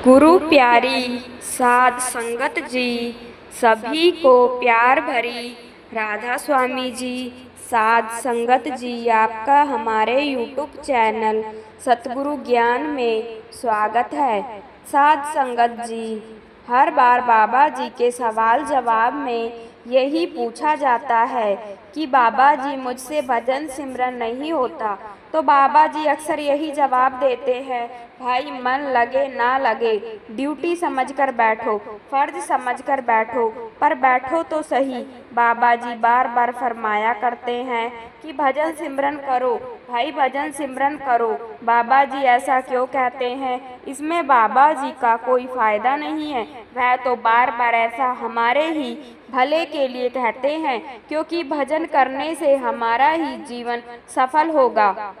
गुरु प्यारी साध संगत जी, सभी को प्यार भरी राधा स्वामी जी। साध संगत जी, आपका हमारे YouTube चैनल सतगुरु ज्ञान में स्वागत है। साध संगत जी, हर बार बाबा जी के सवाल जवाब में यही पूछा जाता है कि बाबा जी मुझसे भजन सिमरन नहीं होता, तो बाबा जी अक्सर यही जवाब देते हैं, भाई मन लगे ना लगे, ड्यूटी समझकर बैठो, फर्ज समझकर बैठो, पर बैठो तो सही। बाबा जी बार बार फरमाया करते हैं कि भजन सिमरन करो, भाई भजन सिमरन करो। बाबा जी ऐसा क्यों कहते हैं? इसमें बाबा जी का कोई फायदा नहीं है, वह तो बार बार ऐसा हमारे ही भले के लिए कहते हैं, क्योंकि भजन करने से हमारा ही जीवन सफल होगा।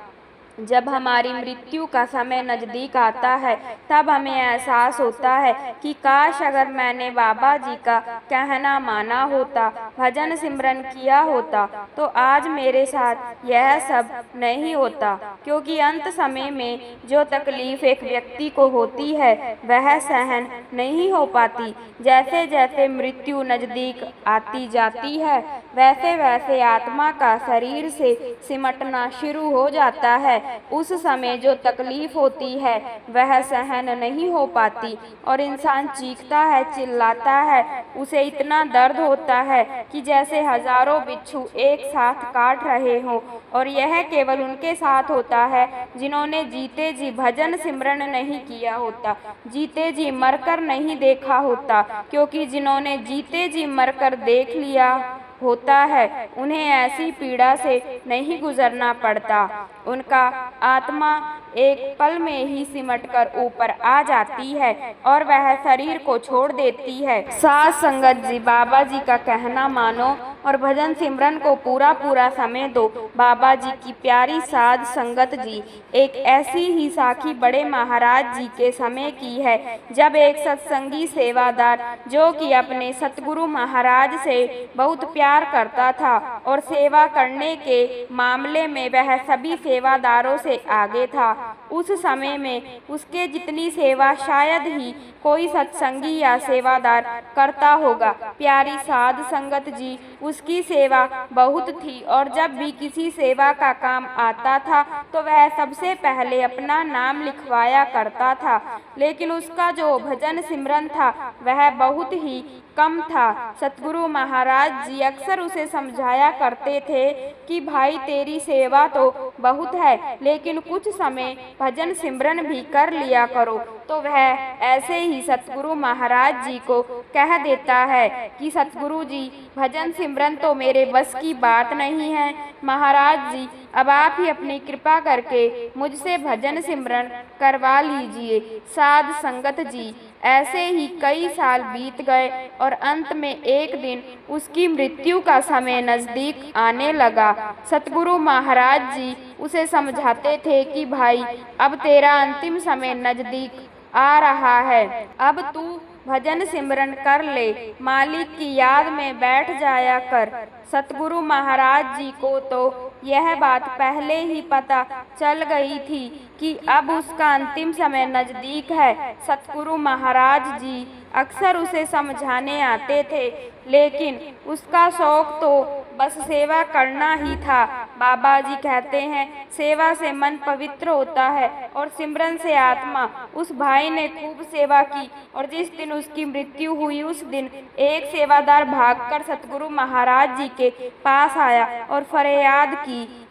जब हमारी मृत्यु का समय नज़दीक आता है, तब हमें एहसास होता है कि काश अगर मैंने बाबा जी का कहना माना होता, भजन सिमरन किया होता, तो आज मेरे साथ यह सब नहीं होता। क्योंकि अंत समय में जो तकलीफ एक व्यक्ति को होती है, वह सहन नहीं हो पाती। जैसे जैसे मृत्यु नज़दीक आती जाती है, वैसे वैसे आत्मा का शरीर से सिमटना शुरू हो जाता है। उस समय जो तकलीफ होती है, वह सहन नहीं हो पाती और इंसान चीखता है, चिल्लाता है। उसे इतना दर्द होता है कि जैसे हजारों बिच्छू एक साथ काट रहे हों। और यह केवल उनके साथ होता है जिन्होंने जीते जी भजन सिमरन नहीं किया होता, जीते जी मरकर नहीं देखा होता। क्योंकि जिन्होंने जीते जी मरकर देख लिया होता है, उन्हें ऐसी पीड़ा से नहीं गुजरना पड़ता। उनका आत्मा एक पल में ही सिमटकर ऊपर आ जाती है और वह शरीर को छोड़ देती है। साध संगत जी, बाबा जी का कहना मानो और भजन सिमरन को पूरा पूरा समय दो। बाबा जी की प्यारी साध संगत जी, एक ऐसी ही साखी बड़े महाराज जी के समय की है, जब एक सत्संगी सेवादार, जो कि अपने सतगुरु महाराज से बहुत प्यार करता था और सेवा करने के मामले में वह सभी सेवादारों से आगे था, उस समय में उसके जितनी सेवा शायद ही कोई सत्संगी या सेवादार करता होगा। प्यारी साध संगत जी, उसकी सेवा बहुत थी और जब भी किसी सेवा का काम आता था तो वह सबसे पहले अपना नाम लिखवाया करता था। लेकिन उसका जो भजन सिमरन था, वह बहुत ही कम था। सतगुरु महाराज जी अक्सर उसे समझाया करते थे कि भाई तेरी सेवा तो बहुत है, लेकिन कुछ समय भजन सिमरन भी कर लिया करो। तो वह ऐसे ही सतगुरु महाराज जी को कह देता है कि सतगुरु जी, भजन सिमरन तो मेरे बस की बात नहीं है। महाराज जी, अब आप ही अपनी कृपा करके मुझसे भजन सिमरन करवा लीजिए। साध संगत जी, ऐसे ही कई साल बीत गए और अंत में एक दिन उसकी मृत्यु का समय नज़दीक आने लगा। सतगुरु महाराज जी उसे समझाते थे कि भाई, अब तेरा अंतिम समय नज़दीक आ रहा है, अब तू भजन सिमरन कर ले, मालिक की याद में बैठ जाया कर। सतगुरु महाराज जी को तो यह बात पहले ही पता चल गई थी कि अब उसका अंतिम समय नज़दीक है। सतगुरु महाराज जी अक्सर उसे समझाने आते थे, लेकिन उसका शौक तो बस सेवा करना ही था। बाबा जी कहते हैं, सेवा से मन पवित्र होता है और सिमरन से आत्मा। उस भाई ने खूब सेवा की और जिस दिन उसकी मृत्यु हुई, उस दिन एक सेवादार भागकर सतगुरु महाराज जी के पास आया और फरियाद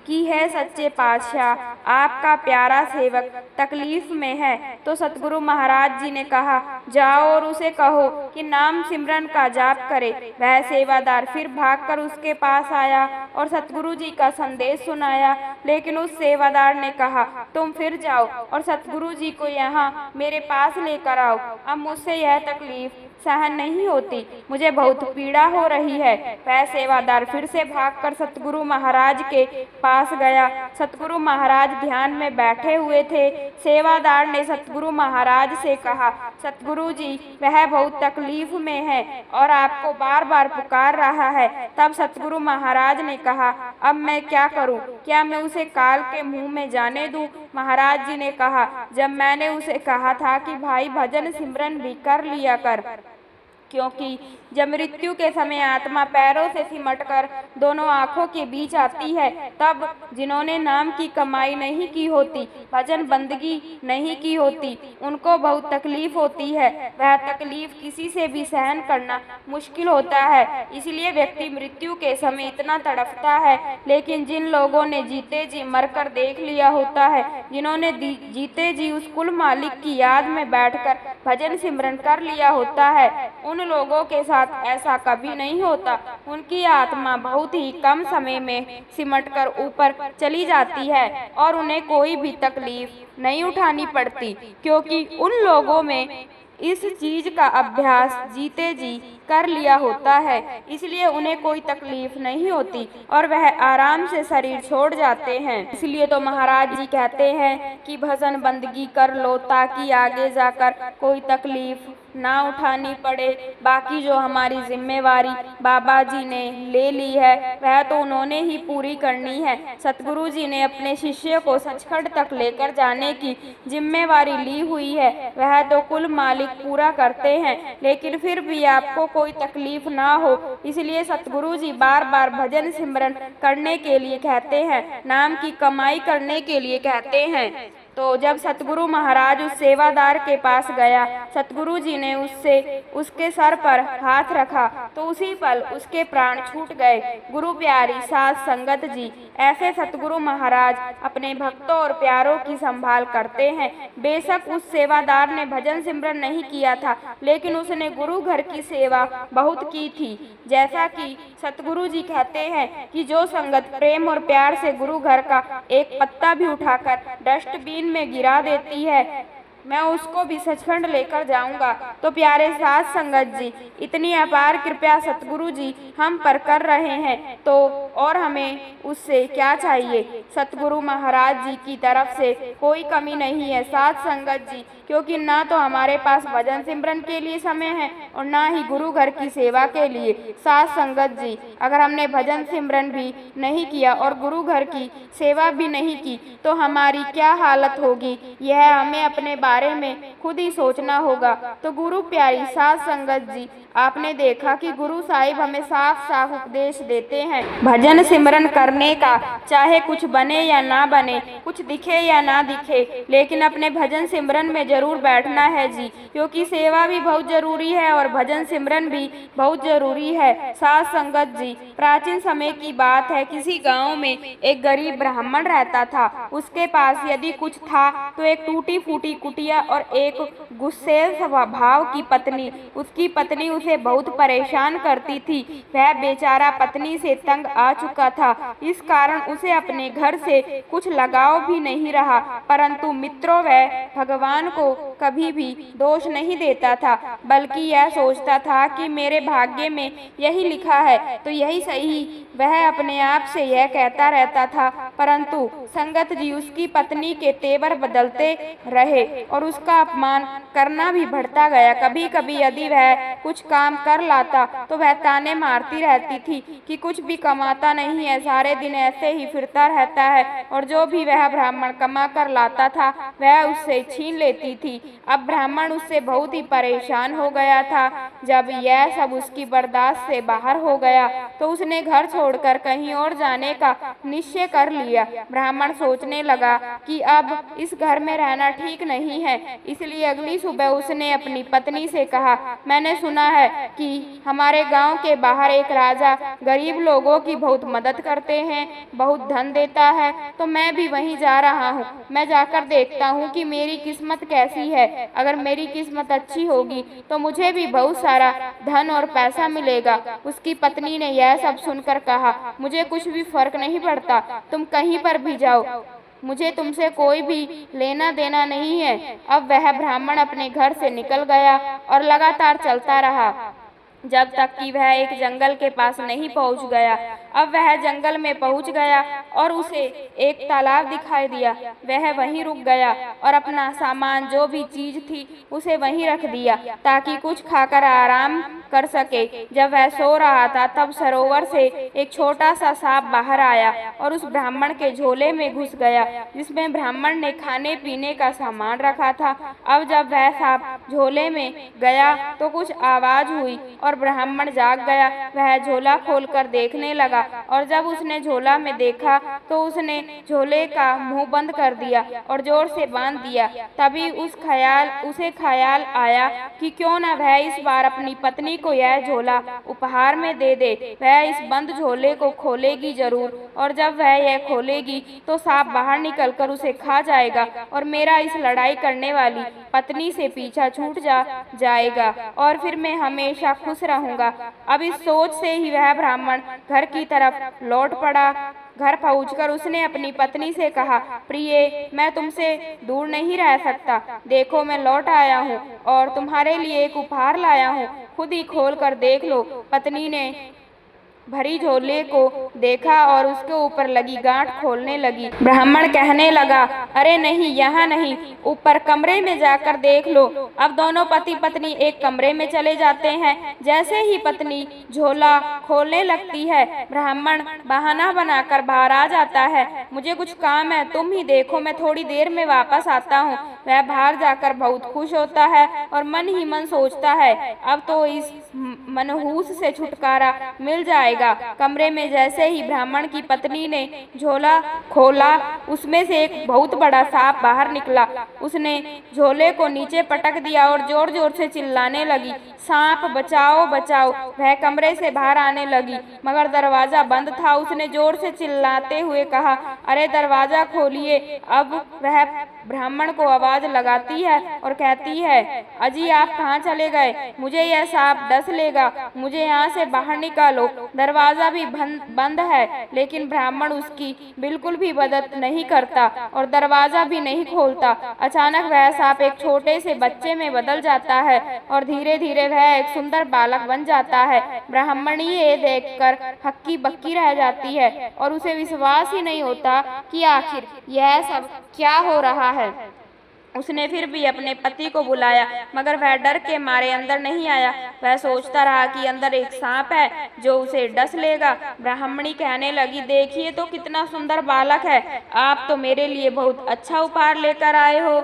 की है, सच्चे पातशाह, आपका प्यारा सेवक तकलीफ में है। तो सतगुरु महाराज जी ने कहा, जाओ और उसे कहो कि नाम सिमरन का जाप करे। वह सेवादार फिर भागकर उसके पास आया और सतगुरु जी का संदेश सुनाया। लेकिन उस सेवादार ने कहा, तुम फिर जाओ और सतगुरु जी को यहाँ मेरे पास लेकर आओ। अब मुझसे यह तकलीफ सहन नहीं होती, मुझे बहुत पीड़ा हो रही है। वह सेवादार फिर से भागकर सतगुरु महाराज के पास पास गया। सतगुरु महाराज ध्यान में बैठे हुए थे। सेवादार ने सतगुरु महाराज से कहा, सतगुरु जी, वह बहुत तकलीफ में है और आपको बार बार पुकार रहा है। तब सतगुरु महाराज ने कहा, अब मैं क्या करूं? क्या मैं उसे काल के मुंह में जाने दूं? महाराज जी ने कहा, जब मैंने उसे कहा था कि भाई भजन सिमरन भी कर लिया कर, क्योंकि जब मृत्यु के समय आत्मा पैरों से सिमटकर दोनों आंखों के बीच आती है, तब जिन्होंने नाम की कमाई नहीं की होती, भजन बंदगी नहीं की होती, उनको बहुत तकलीफ होती है। वह तकलीफ किसी से भी सहन करना मुश्किल होता है, इसलिए व्यक्ति मृत्यु के समय इतना तड़पता है। लेकिन जिन लोगों ने जीते जी मरकर देख लिया होता है, जिन्होंने जीते जी उस कुल मालिक की याद में बैठकर भजन सिमरन कर लिया होता है, उन लोगों के साथ ऐसा कभी नहीं होता। उनकी आत्मा बहुत ही कम समय में सिमटकर ऊपर चली जाती है और उन्हें कोई भी तकलीफ नहीं उठानी पड़ती, क्योंकि उन लोगों में इस चीज का अभ्यास जीते जी कर लिया होता है, इसलिए उन्हें कोई तकलीफ नहीं होती और वह आराम से शरीर छोड़ जाते हैं। इसलिए तो महाराज जी कहते हैं कि भजन बंदगी कर लो ताकि आगे जाकर कोई तकलीफ ना उठानी पड़े। बाकी जो हमारी जिम्मेवारी बाबा जी ने ले ली है, वह तो उन्होंने ही पूरी करनी है। सतगुरु जी ने अपने शिष्य को सचखंड तक लेकर जाने की जिम्मेवारी ली हुई है, वह तो कुल मालिक पूरा करते हैं। लेकिन फिर भी आपको कोई तकलीफ ना हो, इसलिए सतगुरु जी बार बार भजन सिमरन करने के लिए कहते हैं, नाम की कमाई करने के लिए कहते हैं। तो जब सतगुरु महाराज उस सेवादार के पास गया, सतगुरु जी ने उसके सर पर हाथ रखा तो उसी पल उसके प्राण छूट गए। गुरु प्यारी साध संगत जी, ऐसे सतगुरु महाराज अपने भक्तों और प्यारों की संभाल करते हैं। बेशक उस सेवादार ने भजन सिमरन नहीं किया था, लेकिन उसने गुरु घर की सेवा बहुत की थी। जैसा कि सतगुरु जी कहते हैं कि जो संगत प्रेम और प्यार से गुरु घर का एक पत्ता भी उठाकर डस्टबिन में गिरा देती है, मैं उसको भी सचखंड लेकर जाऊंगा। तो प्यारे साध संगत जी, इतनी अपार कृपया सतगुरु जी हम पर कर रहे हैं, तो और हमें उससे क्या चाहिए। सतगुरु महाराज जी की तरफ से कोई कमी नहीं है साध संगत जी, क्योंकि ना तो हमारे पास भजन सिमरन के लिए समय है और ना ही गुरु घर की सेवा के लिए। साध संगत जी, अगर हमने भजन सिमरन भी नहीं किया और गुरु घर की सेवा भी नहीं की, तो हमारी क्या हालत होगी, यह हमें अपने बारे में खुद ही सोचना होगा। तो गुरु प्यारी साध संगत जी, आपने देखा कि गुरु साहिब हमें साफ साफ उपदेश देते हैं भजन सिमरन करने का, चाहे कुछ बने या ना बने, कुछ दिखे या ना दिखे, लेकिन अपने भजन सिमरन में जरूर बैठना है जी, क्योंकि सेवा भी बहुत जरूरी है और भजन सिमरन भी बहुत जरूरी है। साध संगत जी, प्राचीन समय की बात है, किसी गांव में एक गरीब ब्राह्मण रहता था। उसके पास यदि कुछ था तो एक टूटी फूटी कुटिया और एक गुस्सेल स्वभाव की पत्नी। उसकी पत्नी उसे बहुत परेशान करती थी। वह बेचारा पत्नी से तंग आ चुका था, इस कारण उसे अपने घर से कुछ लगाव भी नहीं रहा। परंतु मित्रों, वह भगवान को कभी भी दोष नहीं देता था, बल्कि यह सोचता था कि मेरे भाग्य में यही लिखा है तो यही सही। वह अपने आप से यह कहता रहता था, परंतु संगत जी, उसकी पत्नी के तेवर बदलते रहे और उसका अपमान करना भी बढ़ता गया। कभी कभी यदि वह कुछ काम कर लाता तो वह ताने मारती रहती थी कि कुछ भी कमाता नहीं है, सारे दिन ऐसे ही फिरता रहता है, और जो भी वह ब्राह्मण कमा कर लाता था वह उससे छीन लेती थी। अब ब्राह्मण उससे बहुत ही परेशान हो गया था। जब यह सब उसकी बर्दाश्त से बाहर हो गया तो उसने घर छोड़कर कहीं और जाने का निश्चय कर लिया। ब्राह्मण सोचने लगा कि अब इस घर में रहना ठीक नहीं है, इसलिए अगली सुबह उसने अपनी पत्नी से कहा, मैंने सुना है कि हमारे गांव के बाहर एक राजा गरीब लोगों की बहुत मदद करते हैं, बहुत धन देता है, तो मैं भी वहीं जा रहा हूँ। मैं जाकर देखता हूँ कि मेरी किस्मत कैसी है। अगर मेरी किस्मत अच्छी होगी तो मुझे भी बहुत सारा धन और पैसा मिलेगा। उसकी पत्नी ने यह सब सुनकर कहा, मुझे कुछ भी फर्क नहीं पड़ता, तुम कहीं पर भी जाओ, मुझे तुमसे कोई भी लेना देना नहीं है। अब वह ब्राह्मण अपने घर से निकल गया और लगातार चलता रहा जब तक कि वह एक जंगल के पास नहीं पहुंच गया। अब वह जंगल में पहुंच गया और उसे एक तालाब दिखाई दिया। वह वहीं रुक गया और अपना सामान जो भी चीज थी उसे वहीं रख दिया ताकि कुछ खाकर आराम कर सके। जब वह सो रहा था तब सरोवर से एक छोटा सा सांप बाहर आया और उस ब्राह्मण के झोले में घुस गया जिसमें ब्राह्मण ने खाने पीने का सामान रखा था। अब जब वह सांप झोले में गया तो कुछ आवाज हुई और ब्राह्मण जाग गया। वह झोला खोलकर देखने लगा और जब उसने झोला में देखा तो उसने झोले का मुंह बंद कर दिया और जोर से बांध दिया। तभी उसे ख्याल आया कि क्यों न वह इस बार अपनी पत्नी को यह झोला उपहार में दे दे। वह इस बंद झोले को खोलेगी जरूर और जब वह यह खोलेगी तो सांप बाहर निकलकर उसे खा जाएगा और मेरा इस लड़ाई करने वाली पत्नी से पीछा छूट जाएगा और फिर मैं हमेशा खुश रहूंगा। अब इस सोच से ही वह ब्राह्मण घर की तरफ लौट पड़ा। घर पहुंचकर उसने अपनी पत्नी से कहा, प्रिय, मैं तुमसे दूर नहीं रह सकता। देखो मैं लौट आया हूँ और तुम्हारे लिए एक उपहार लाया हूँ, खुद ही खोल कर देख लो। पत्नी ने भरी झोले को देखा और उसके ऊपर लगी गांठ खोलने लगी। ब्राह्मण कहने लगा, अरे नहीं, यहाँ नहीं, ऊपर कमरे में जाकर देख लो। अब दोनों पति पत्नी एक कमरे में चले जाते हैं। जैसे ही पत्नी झोला खोलने लगती है ब्राह्मण बहाना बनाकर बाहर आ जाता है। मुझे कुछ काम है, तुम ही देखो, मैं थोड़ी देर में वापस आता हूँ। वह बाहर जाकर बहुत खुश होता है और मन ही मन सोचता है, अब तो इस मनहूस से छुटकारा मिल जाएगा। कमरे में जैसे ही ब्राह्मण की पत्नी ने झोला खोला उसमें से एक बहुत बड़ा सांप बाहर निकला। उसने झोले को नीचे पटक दिया और जोर जोर से चिल्लाने लगी, सांप बचाओ बचाओ। वह कमरे से बाहर आने लगी मगर दरवाजा बंद था। उसने जोर से चिल्लाते हुए कहा, अरे दरवाजा खोलिए। अब वह ब्राह्मण को आवाज लगाती है और कहती है, अजी आप कहाँ चले गए? मुझे यह सांप डस लेगा, मुझे यहाँ से बाहर निकालो। दरवाजा भी बंद है लेकिन ब्राह्मण उसकी बिल्कुल भी मदद नहीं करता और दरवाजा भी नहीं खोलता। अचानक वह सांप एक छोटे से बच्चे में बदल जाता है और धीरे धीरे वह एक सुंदर बालक बन जाता है। ब्राह्मणी ये देखकर हक्की बक्की रह जाती है और उसे विश्वास ही नहीं होता कि आखिर यह सब क्या हो रहा है। उसने फिर भी अपने पति को बुलाया मगर वह डर के मारे अंदर नहीं आया। वह सोचता रहा कि अंदर एक सांप है जो उसे डस लेगा। ब्राह्मणी कहने लगी, देखिए तो कितना सुंदर बालक है, आप तो मेरे लिए बहुत अच्छा उपहार लेकर आए हो।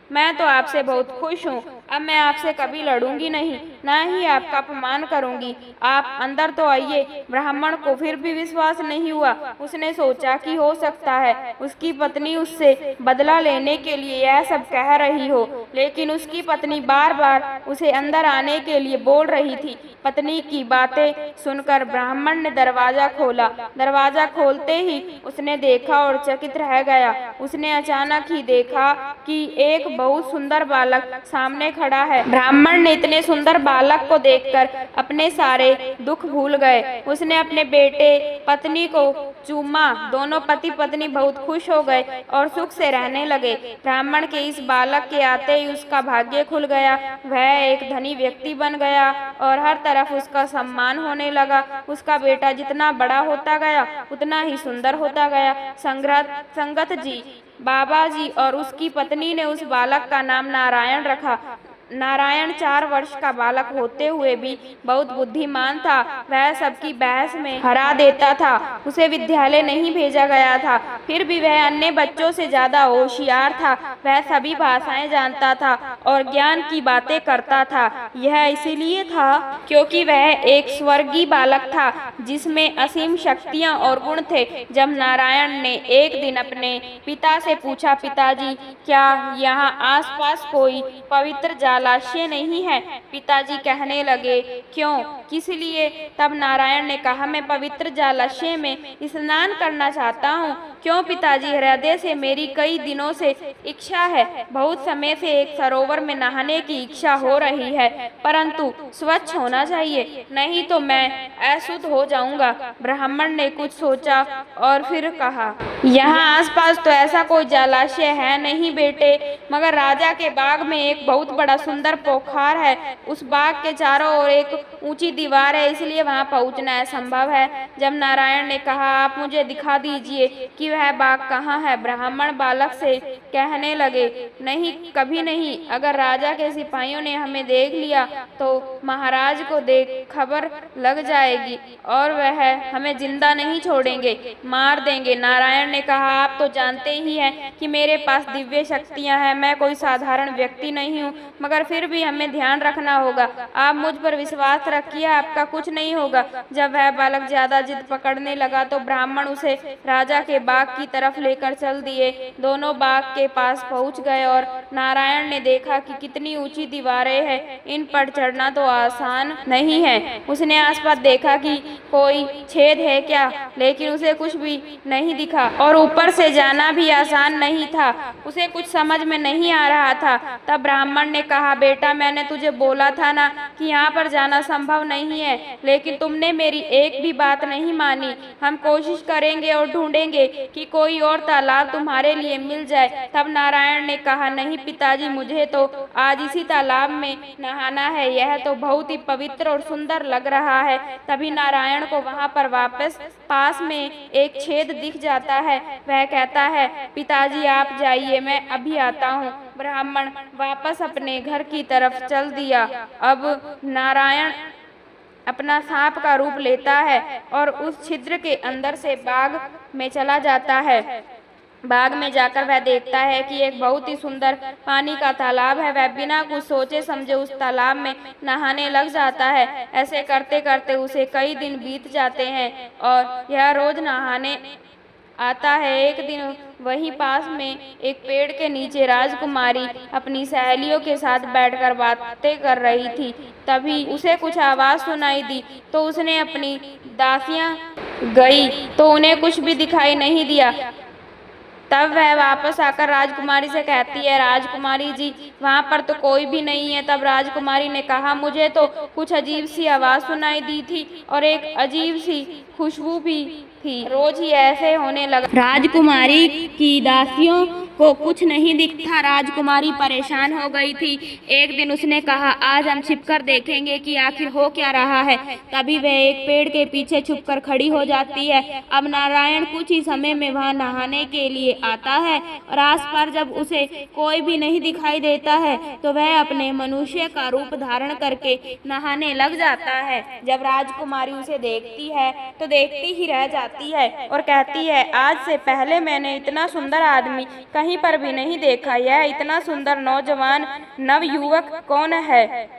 मैं तो आपसे बहुत खुश हूँ। अब मैं आपसे कभी लड़ूंगी नहीं, ना ही आपका अपमान करूंगी। आप अंदर तो आइए। ब्राह्मण को फिर भी विश्वास नहीं हुआ। उसने सोचा कि हो सकता है उसकी पत्नी उससे बदला लेने के लिए यह सब कह रही हो, लेकिन उसकी पत्नी बार बार उसे अंदर आने के लिए बोल रही थी। पत्नी की बातें सुनकर ब्राह्मण ने दरवाजा खोला। दरवाजा खोलते ही उसने देखा और चकित रह गया। उसने अचानक ही देखा कि एक बहुत सुंदर बालक सामने खड़ा है। ब्राह्मण ने इतने सुंदर बालक को देखकर अपने सारे दुख भूल गए। उसने अपने बेटे पत्नी को चूमा। दोनों पति पत्नी बहुत खुश हो गए और सुख से रहने लगे। ब्राह्मण के इस बालक के आते ही उसका भाग्य खुल गया। वह एक धनी व्यक्ति बन गया और हर तरफ उसका सम्मान होने लगा। उसका बेटा जितना बड़ा होता गया उतना ही सुंदर होता गया। संगत जी, बाबा जी और उसकी पत्नी ने उस बालक का नाम नारायण रखा। नारायण 4 वर्ष का बालक होते हुए भी बहुत बुद्धिमान था। वह सबकी बहस में हरा देता था। उसे विद्यालय नहीं भेजा गया था, फिर भी वह अन्य बच्चों से ज्यादा होशियार था। वह सभी भाषाएं जानता था और ज्ञान की बातें करता था। यह इसीलिए था क्योंकि वह एक स्वर्गीय बालक था जिसमें असीम शक्तियां और गुण थे। जब नारायण ने एक दिन अपने पिता से पूछा, पिताजी, क्या यहाँ आसपास कोई पवित्र जलाशय नहीं है? पिताजी कहने लगे, क्यों, किस लिए? तब नारायण ने कहा, मैं पवित्र जलाशय में स्नान करना चाहता हूँ। क्यों पिताजी? हृदय से मेरी कई दिनों से इच्छा है। बहुत समय से एक सरोवर में नहाने की इच्छा हो रही है, परंतु स्वच्छ होना चाहिए, नहीं तो मैं अशुद्ध हो जाऊंगा। ब्राह्मण ने कुछ सोचा और फिर कहा, यहाँ आसपास तो ऐसा कोई जलाशय है नहीं बेटे, मगर राजा के बाग में एक बहुत बड़ा सुंदर पोखर है, उस बाग के चारों ओर एक ऊंची दीवार है, इसलिए वहां पहुंचना संभव है। जब नारायण ने कहा, आप मुझे दिखा दीजिए कि वह बाग कहाँ है, ब्राह्मण बालक से कहने लगे, नहीं, कभी नहीं। अगर राजा के सिपाहियों ने हमें देख लिया तो महाराज को देख खबर लग जाएगी और वह हमें जिंदा नहीं छोड़ेंगे, मार देंगे। नारायण ने कहा, आप तो जानते ही हैं कि मेरे पास दिव्य शक्तियां हैं, मैं कोई साधारण व्यक्ति नहीं हूँ, मगर फिर भी हमें ध्यान रखना होगा। आप मुझ पर विश्वास रखिए, आपका कुछ नहीं होगा। जब वह बालक ज्यादा जिद पकड़ने लगा तो ब्राह्मण उसे राजा के बाग की तरफ लेकर चल दिए। दोनों बाग के पास पहुंच गए और नारायण ने देखा कि कितनी ऊंची दीवारें हैं, इन पर चढ़ना तो आसान नहीं है। उसने आसपास देखा कि कोई छेद है क्या, लेकिन उसे कुछ भी नहीं दिखा और ऊपर से जाना भी आसान नहीं था। उसे कुछ समझ में नहीं आ रहा था। तब ब्राह्मण ने कहा, बेटा, मैंने तुझे बोला था ना कि यहाँ पर जाना संभव नहीं है, लेकिन तुमने मेरी एक भी बात नहीं मानी। हम कोशिश करेंगे और ढूंढेंगे कि कोई और तालाब तुम्हारे लिए मिल जाए। तब नारायण ने कहा, नहीं पिताजी, मुझे तो आज इसी तालाब में नहाना है, यह तो बहुत ही पवित्र और सुंदर लग रहा है। तभी नारायण को वहां पर वापस पास में एक छेद दिख जाता है। वह कहता है, पिताजी आप जाइए, मैं अभी आता हूँ। ब्राह्मण वापस अपने घर की तरफ चल दिया। अब नारायण अपना सांप का रूप लेता है और उस छिद्र के अंदर से बाग में चला जाता है। बाग में जाकर वह देखता है कि एक बहुत ही सुंदर पानी का तालाब है। वह बिना कुछ सोचे समझे उस तालाब में नहाने लग जाता है। ऐसे करते करते उसे कई दिन बीत जाते हैं और यह रोज नहाने आता है। एक दिन वहीं पास में एक पेड़ के नीचे राजकुमारी अपनी सहेलियों के साथ बैठकर बातें कर रही थी। तभी उसे कुछ आवाज़ सुनाई दी तो उसने अपनी दासियां गई तो उन्हें कुछ भी दिखाई नहीं दिया। तब वह वापस आकर राजकुमारी से कहती है, राजकुमारी जी, वहाँ पर तो कोई भी नहीं है। तब राजकुमारी ने कहा, मुझे तो कुछ अजीब सी आवाज़ सुनाई दी थी और एक अजीब सी खुशबू भी थी। रोज ही ऐसे होने लगा। राजकुमारी की दासियों को कुछ नहीं दिखता। राजकुमारी परेशान हो गई थी। एक दिन उसने कहा, आज हम छिपकर देखेंगे कि आखिर हो क्या रहा है। तभी वह एक पेड़ के पीछे छुपकर खड़ी हो जाती है। अब नारायण कुछ ही समय में वहां नहाने के लिए आता है और आसपास जब उसे कोई भी नहीं दिखाई देता है तो वह अपने मनुष्य का रूप धारण करके नहाने लग जाता है। जब राजकुमारी उसे देखती है तो देखती ही रह जाती है और कहती है, आज से पहले मैंने इतना सुंदर आदमी कहीं पर भी नहीं देखा। यह इतना सुंदर नौजवान नवयुवक कौन है,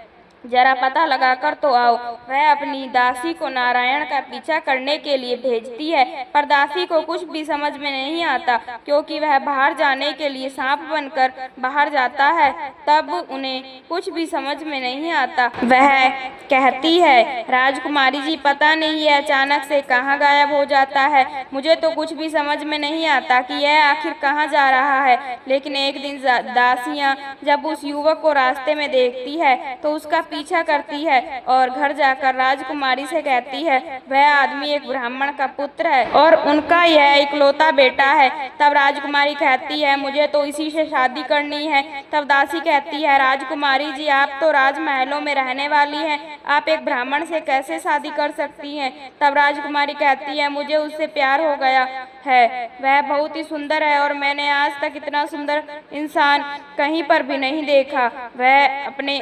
जरा पता लगाकर तो आओ। वह अपनी दासी को नारायण का पीछा करने के लिए भेजती है, पर दासी को कुछ भी समझ में नहीं आता क्योंकि वह बाहर जाने के लिए सांप बनकर बाहर जाता है। तब उन्हें कुछ भी समझ में नहीं आता। वह कहती है, राजकुमारी जी, पता नहीं यह अचानक से कहाँ गायब हो जाता है। मुझे तो कुछ भी समझ में नहीं आता कि यह आखिर कहाँ जा रहा है। लेकिन एक दिन दासियाँ जब उस युवक को रास्ते में देखती है तो उसका पीछा करती है और घर जाकर राजकुमारी से कहती है, वह आदमी एक ब्राह्मण का पुत्र है और उनका यह इकलौता बेटा है। तब राजकुमारी कहती है, मुझे तो इसी से शादी करनी है। तब दासी कहती है, राजकुमारी जी, आप तो राजमहलों में रहने वाली हैं, आप एक ब्राह्मण से कैसे शादी कर सकती हैं। तब राजकुमारी कहती है, मुझे उससे प्यार हो गया है, वह बहुत ही सुंदर है और मैंने आज तक इतना सुंदर इंसान कहीं पर भी नहीं देखा। वह अपने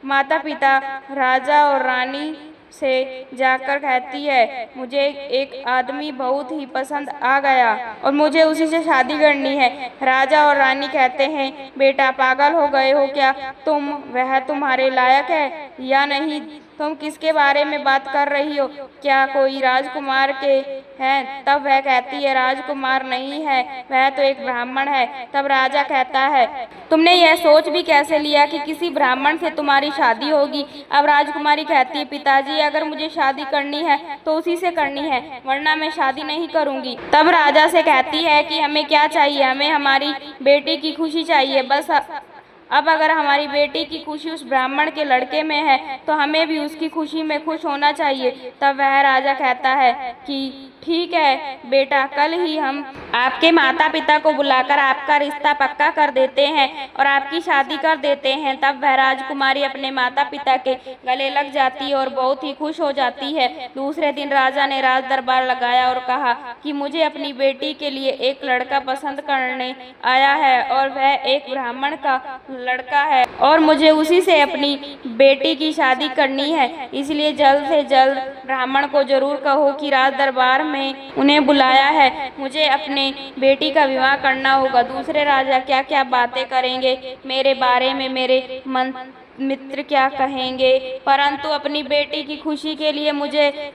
माता पिता राजा और रानी से जाकर कहती है, मुझे एक आदमी बहुत ही पसंद आ गया और मुझे उसी से शादी करनी है। राजा और रानी कहते हैं, बेटा पागल हो गए हो क्या तुम, वह तुम्हारे लायक है या नहीं, तुम किसके बारे में बात कर रही हो, क्या कोई राजकुमार के हैं। तब वह कहती है, राजकुमार नहीं है, वह तो एक ब्राह्मण है। तब राजा कहता है, तुमने यह सोच भी कैसे लिया कि किसी ब्राह्मण से तुम्हारी शादी होगी। अब राजकुमारी कहती है, पिताजी, अगर मुझे शादी करनी है तो उसी से करनी है, वरना मैं शादी नहीं करूंगी। तब राजा से कहती है कि हमें क्या चाहिए, हमें हमारी बेटी की खुशी चाहिए, बस अब अगर हमारी बेटी की खुशी उस ब्राह्मण के लड़के में है तो हमें भी उसकी खुशी में खुश होना चाहिए। तब वह राजा कहता है कि ठीक है बेटा, कल ही हम आपके माता पिता को बुलाकर आपका रिश्ता पक्का कर देते हैं और आपकी शादी कर देते हैं। तब वह राजकुमारी अपने माता पिता के गले लग जाती है और बहुत ही खुश हो जाती है। दूसरे दिन राजा ने राज दरबार लगाया और कहा कि मुझे अपनी बेटी के लिए एक लड़का पसंद करने आया है और वह एक ब्राह्मण का लड़का है और मुझे उसी से अपनी बेटी की शादी करनी है। इसलिए जल्द से जल्द ब्राह्मण को जरूर कहो कि राज दरबार में उन्हें बुलाया है, मुझे अपने बेटी का विवाह करना होगा। दूसरे राजा क्या क्या बातें करेंगे मेरे बारे में, मेरे मित्र क्या कहेंगे, परंतु अपनी बेटी की खुशी के लिए मुझे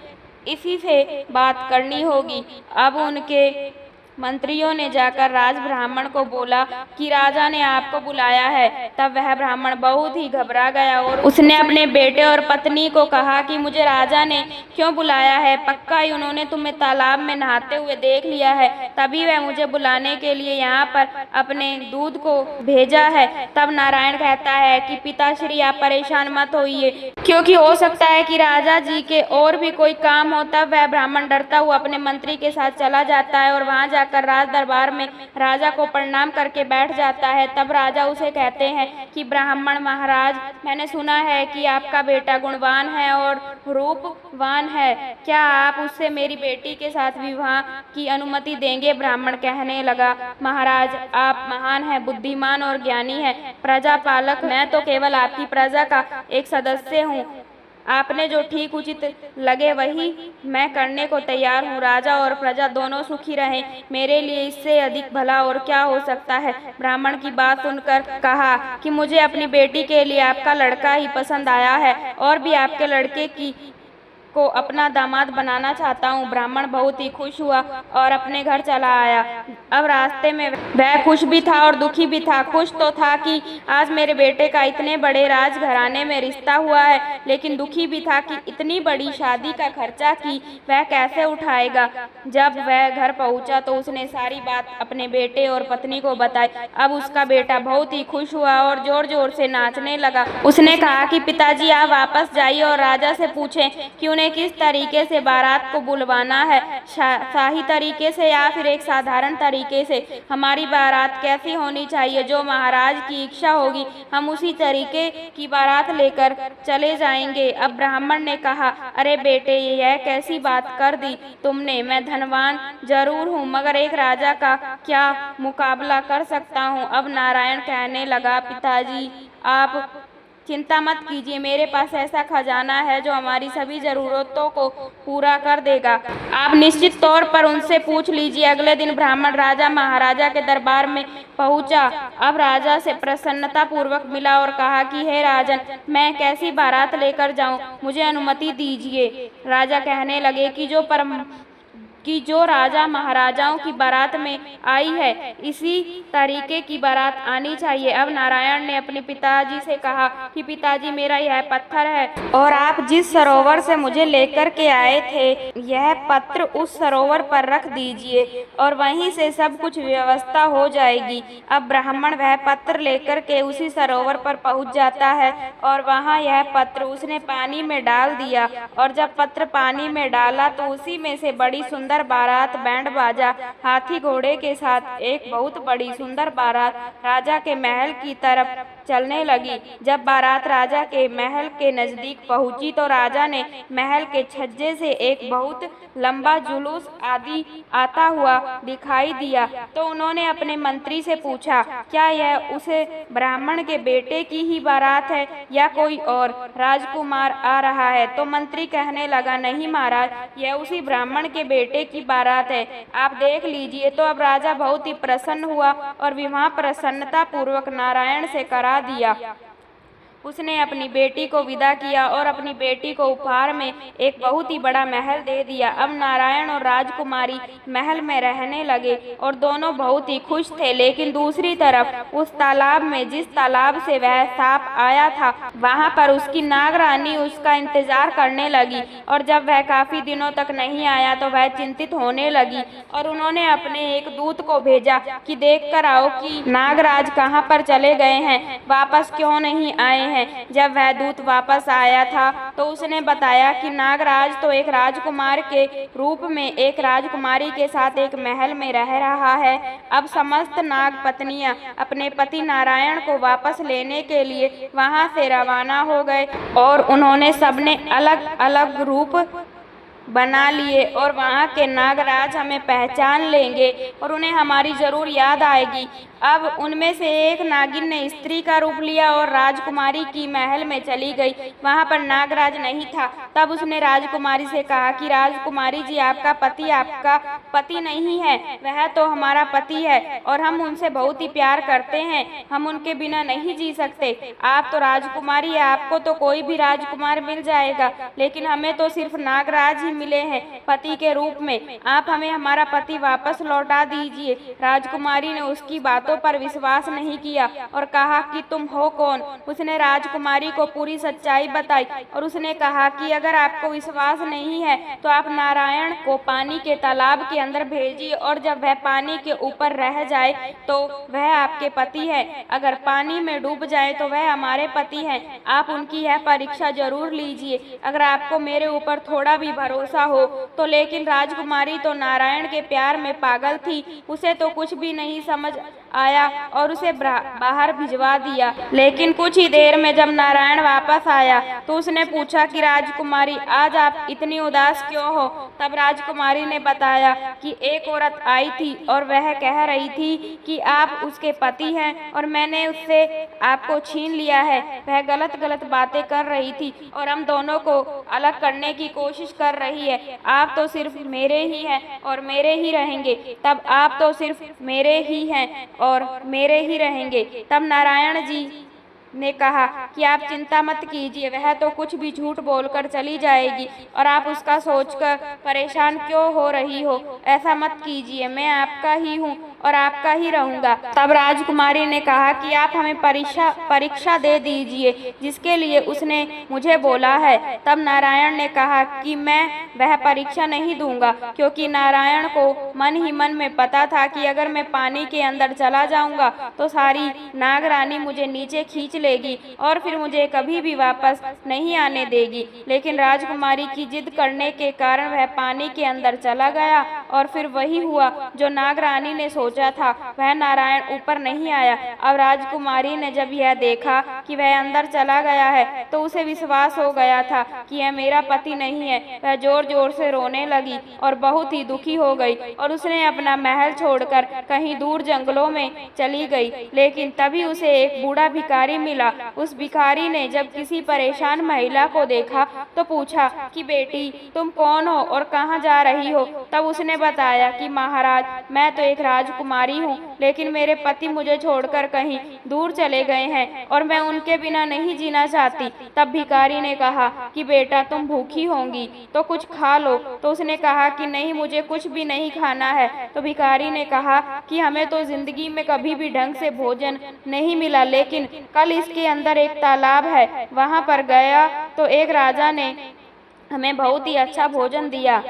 इसी से बात करनी होगी। अब उनके मंत्रियों ने जाकर राज ब्राह्मण को बोला कि राजा ने आपको बुलाया है। तब वह ब्राह्मण बहुत ही घबरा गया और उसने अपने बेटे और पत्नी को कहा कि मुझे राजा ने क्यों बुलाया है, पक्का ही उन्होंने तुम्हें तालाब में नहाते हुए देख लिया है, तभी वह मुझे बुलाने के लिए यहाँ पर अपने दूध को भेजा है। तब नारायण कहता है कि पिताश्री आप परेशान मत होइए, क्योंकि हो सकता है कि राजा जी के और भी कोई काम हो। तब वह ब्राह्मण डरता हुआ अपने मंत्री के साथ चला जाता है और वहां जाकर राज दरबार में राजा को प्रणाम करके बैठ जाता है। तब राजा उसे कहते हैं कि ब्राह्मण महाराज, मैंने सुना है कि आपका बेटा गुणवान है और रूपवान है, क्या आप उससे मेरी बेटी के साथ विवाह की अनुमति देंगे? ब्राह्मण कहने लगा, महाराज आप महान हैं, बुद्धिमान और ज्ञानी हैं, प्रजा पालक, मैं तो केवल आपकी प्रजा का एक सदस्य हूँ, आपने जो ठीक उचित लगे वही मैं करने को तैयार हूँ। राजा और प्रजा दोनों सुखी रहें, मेरे लिए इससे अधिक भला और क्या हो सकता है। ब्राह्मण की बात सुनकर कहा कि मुझे अपनी बेटी के लिए आपका लड़का ही पसंद आया है और भी आपके लड़के को अपना दामाद बनाना चाहता हूँ। ब्राह्मण बहुत ही खुश हुआ और अपने घर चला आया। अब रास्ते में वह खुश भी था और दुखी भी था। खुश तो था कि आज मेरे बेटे का इतने बड़े राजघराने में रिश्ता हुआ है, लेकिन दुखी भी था कि इतनी बड़ी शादी का खर्चा कि वह कैसे उठाएगा। जब वह घर पहुंचा तो उसने सारी बात अपने बेटे और पत्नी को बताई। अब उसका बेटा बहुत ही खुश हुआ और जोर जोर से नाचने लगा। उसने कहा कि पिताजी आप वापस जाइए और राजा से पूछें कि उन्हें किस तरीके से बारात को बुलवाना है, शाही तरीके से या फिर एक साधारण तरीके से। हमारी बारात कैसी होनी चाहिए, जो महाराज की इच्छा होगी हम उसी तरीके की बारात लेकर चले जाएंगे। अब ब्राह्मण ने कहा, अरे बेटे यह कैसी बात कर दी तुमने, मैं धनवान जरूर हूँ मगर एक राजा का क्या मुकाबला कर सकता हूँ। अब नारायण कहने लगा, पिताजी आप चिंता मत कीजिए, मेरे पास ऐसा खजाना है जो हमारी सभी ज़रूरतों को पूरा कर देगा, आप निश्चित तौर पर उनसे पूछ लीजिए। अगले दिन ब्राह्मण राजा महाराजा के दरबार में पहुंचा। अब राजा से प्रसन्नता पूर्वक मिला और कहा कि हे राजन, मैं कैसी बारात लेकर जाऊं, मुझे अनुमति दीजिए। राजा कहने लगे कि जो राजा महाराजाओं की बारात में आई है इसी तरीके की बारात आनी चाहिए। अब नारायण ने अपने पिताजी से कहा कि पिताजी मेरा यह पत्थर है और आप जिस सरोवर से मुझे लेकर के आए थे यह पत्र उस सरोवर पर रख दीजिए और वहीं से सब कुछ व्यवस्था हो जाएगी। अब ब्राह्मण वह पत्र लेकर के उसी सरोवर पर पहुंच जाता है और वहां यह पत्र उसने पानी में डाल दिया और जब पत्र पानी में डाला तो उसी में से बड़ी सुंदर बारात, बैंड बाजा, हाथी घोड़े के साथ एक बहुत बड़ी सुंदर बारात राजा के महल की तरफ चलने लगी। जब बारात राजा के महल के नजदीक पहुंची तो राजा ने महल के छज्जे से एक बहुत लंबा जुलूस आदि आता हुआ दिखाई दिया। तो उन्होंने अपने मंत्री से पूछा, क्या यह उसे ब्राह्मण के बेटे की ही बारात है या कोई और राजकुमार आ रहा है? तो मंत्री कहने लगा, नहीं महाराज, यह उसी ब्राह्मण के बेटे की बारात है, आप देख लीजिए। तो अब राजा बहुत ही प्रसन्न हुआ और विवाह प्रसन्नता पूर्वक नारायण से करा दिया। उसने अपनी बेटी को विदा किया और अपनी बेटी को उपहार में एक बहुत ही बड़ा महल दे दिया। अब नारायण और राजकुमारी महल में रहने लगे और दोनों बहुत ही खुश थे। लेकिन दूसरी तरफ उस तालाब में, जिस तालाब से वह सांप आया था, वहां पर उसकी नागरानी उसका इंतजार करने लगी और जब वह काफी दिनों तक नहीं आया तो वह चिंतित होने लगी और उन्होंने अपने एक दूत को भेजा कि देख कर आओ कि नागराज कहाँ पर चले गए हैं, वापस क्यों नहीं आए हैं। जब वह दूत वापस आया था तो उसने बताया कि नागराज तो एक राजकुमार के रूप में एक राजकुमारी के साथ एक महल में रह रहा है। अब समस्त नाग पत्नियां अपने पति नारायण को वापस लेने के लिए वहां से रवाना हो गए और उन्होंने सबने अलग अलग रूप बना लिए और वहाँ के नागराज हमें पहचान लेंगे और उन्हें हमारी ज़रूर याद आएगी। अब उनमें से एक नागिन ने स्त्री का रूप लिया और राजकुमारी की महल में चली गई। वहाँ पर नागराज नहीं था। तब उसने राजकुमारी से कहा कि राजकुमारी जी, आपका पति नहीं है, वह तो हमारा पति है और हम उनसे बहुत ही प्यार करते हैं, हम उनके बिना नहीं जी सकते। आप तो राजकुमारी है, आपको तो कोई भी राजकुमार मिल जाएगा, लेकिन हमें तो सिर्फ नागराज ही मिले हैं पति के रूप में। आप हमें हमारा पति वापस लौटा दीजिए। राजकुमारी ने उसकी बातों पर विश्वास नहीं किया और कहा कि तुम हो कौन। उसने राजकुमारी को पूरी सच्चाई बताई और उसने कहा कि अगर आपको विश्वास नहीं है तो आप नारायण को पानी के तालाब के अंदर भेजिए और जब वह पानी के ऊपर रह जाए तो वह आपके पति है, अगर पानी में डूब जाए तो वह हमारे पति हैं। आप उनकी यह परीक्षा जरूर लीजिए, अगर आपको मेरे ऊपर थोड़ा भी भरोसा हो तो। लेकिन राजकुमारी तो नारायण के प्यार में पागल थी, उसे तो कुछ भी नहीं समझ आया और उसे बाहर भिजवा दिया। लेकिन कुछ ही देर में जब नारायण वापस आया तो उसने पूछा कि राजकुमारी, आज आप इतनी उदास क्यों हो। तब राजकुमारी ने बताया कि एक औरत आई थी और वह कह रही थी कि आप उसके पति हैं और मैंने उससे आपको छीन लिया है। वह गलत गलत बातें कर रही थी और हम दोनों को अलग करने की कोशिश कर रही है। आप तो सिर्फ मेरे ही हैं और मेरे ही रहेंगे। तब आप तो सिर्फ मेरे ही हैं और मेरे ही रहेंगे। तब नारायण जी ने कहा कि आप चिंता मत कीजिए, वह तो कुछ भी झूठ बोलकर चली जाएगी और आप उसका सोचकर परेशान क्यों हो रही हो। ऐसा मत कीजिए, मैं आपका ही हूँ और आपका ही रहूँगा। तब राजकुमारी ने कहा कि आप हमें परीक्षा दे दीजिए जिसके लिए उसने मुझे बोला है। तब नारायण ने कहा कि मैं वह परीक्षा नहीं दूंगा, क्योंकि नारायण को मन ही मन में पता था कि अगर मैं पानी के अंदर चला जाऊंगा तो सारी नागरानी मुझे नीचे खींच लेगी और फिर मुझे कभी भी वापस नहीं आने देगी। लेकिन राजकुमारी की जिद करने के कारण वह पानी के अंदर चला गया और फिर वही हुआ जो नागरानी ने सोचा था, वह नारायण ऊपर नहीं आया। अब राजकुमारी ने जब यह देखा कि वह अंदर चला गया है तो उसे विश्वास हो गया था कि यह मेरा पति नहीं है। वह जोर जोर से रोने लगी और बहुत ही दुखी हो गई और उसने अपना महल छोड़कर कहीं दूर जंगलों में चली गई। लेकिन तभी उसे एक बूढ़ा भिखारी मिला। उस भिखारी ने जब किसी परेशान महिला को देखा तो पूछा कि बेटी, तुम कौन हो और कहाँ जा रही हो। तब उसने बताया कि महाराज, मैं तो एक राजकुमारी हूँ, लेकिन मेरे पति मुझे छोड़कर कहीं दूर चले गए हैं और मैं उनके बिना नहीं जीना चाहती। तब भिखारी ने कहा कि बेटा, तुम भूखी होंगी तो कुछ खा लो। तो उसने कहा कि नहीं, मुझे कुछ भी नहीं खाना है। तो भिखारी ने कहा कि हमें तो जिंदगी में कभी भी ढंग से भोजन नहीं मिला, लेकिन कल इसके अंदर एक तालाब है, वहाँ पर गया तो एक राजा ने हमें बहुत ही अच्छा भोजन दिया,